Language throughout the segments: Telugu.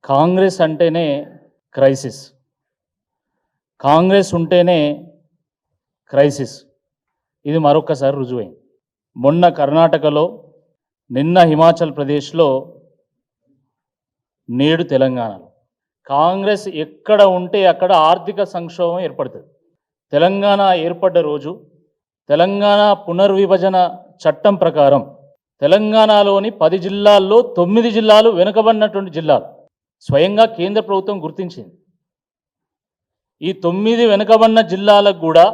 కాంగ్రెస్ అంటేనే క్రైసిస్, కాంగ్రెస్ ఉంటేనే క్రైసిస్. ఇది మరొకసారి రుజువైంది. మొన్న కర్ణాటకలో, నిన్న హిమాచల్ ప్రదేశ్లో, నేడు తెలంగాణలో కాంగ్రెస్ ఎక్కడ ఉంటే అక్కడ ఆర్థిక సంక్షోభం ఏర్పడుతుంది. తెలంగాణ ఏర్పడ్డ రోజు తెలంగాణ పునర్విభజన చట్టం ప్రకారం తెలంగాణలోని 10 జిల్లాల్లో 9 జిల్లాలు వెనుకబడినటువంటి జిల్లాలు స్వయంగా కేంద్ర ప్రభుత్వం గుర్తించింది. ఈ 9 వెనుకబడిన జిల్లాలకు కూడా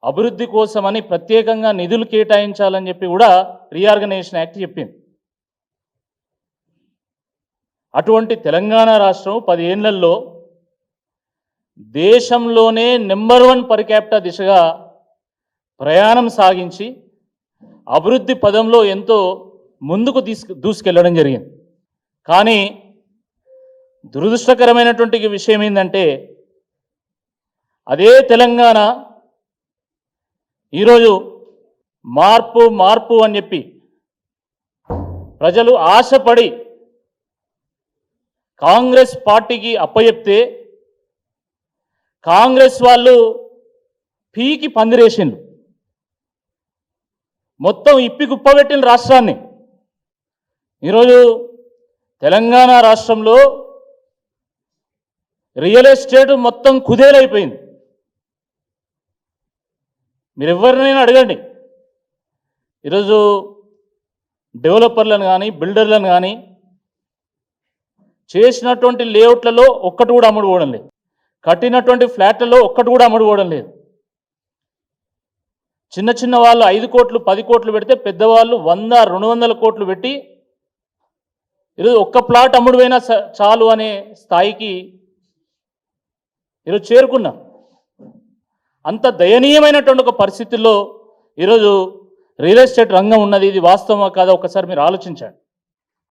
అభివృద్ధి కోసమని ప్రత్యేకంగా నిధులు కేటాయించాలని చెప్పి కూడా రీఆర్గనైజేషన్ యాక్ట్ చెప్పింది. అటువంటి తెలంగాణ రాష్ట్రం 10 ఏళ్లలో దేశంలోనే నెంబర్ 1 పర్ క్యాపిటా దిశగా ప్రయాణం సాగించి అభివృద్ధి పదంలో ఎంతో ముందుకు దూసుకెళ్ళడం జరిగింది. కానీ దురదృష్టకరమైనటువంటి విషయం ఏంటంటే అదే తెలంగాణ ఈరోజు మార్పు మార్పు అని చెప్పి ప్రజలు ఆశపడి కాంగ్రెస్ పార్టీకి అప్పచెప్తే కాంగ్రెస్ వాళ్ళు పీకి పందిరేసిండ్రు, మొత్తం ఇప్పి కుప్పబెట్టిన రాష్ట్రాన్ని. ఈరోజు తెలంగాణ రాష్ట్రంలో రియల్ ఎస్టేట్ మొత్తం కుదేలైపోయింది. మీరు ఎవరినైనా అడగండి, ఈరోజు డెవలపర్లను కానీ బిల్డర్లను కానీ చేసినటువంటి లేఅవుట్లలో ఒక్కటి కూడా అమ్ముడుపోవడం లేదు, కట్టినటువంటి ఫ్లాట్లలో ఒక్కటి కూడా అమ్ముడుపోవడం లేదు. చిన్న చిన్న వాళ్ళు 5 కోట్లు 10 కోట్లు పెడితే పెద్దవాళ్ళు 100-200 కోట్లు పెట్టి ఈరోజు ఒక్క ప్లాట్ అమ్ముడుపోయినా చాలు అనే స్థాయికి ఈరోజు చేరుకున్నాం. అంత దయనీయమైనటువంటి ఒక పరిస్థితుల్లో ఈరోజు రియల్ ఎస్టేట్ రంగం ఉన్నది. ఇది వాస్తవమా కాదా ఒకసారి మీరు ఆలోచించండి.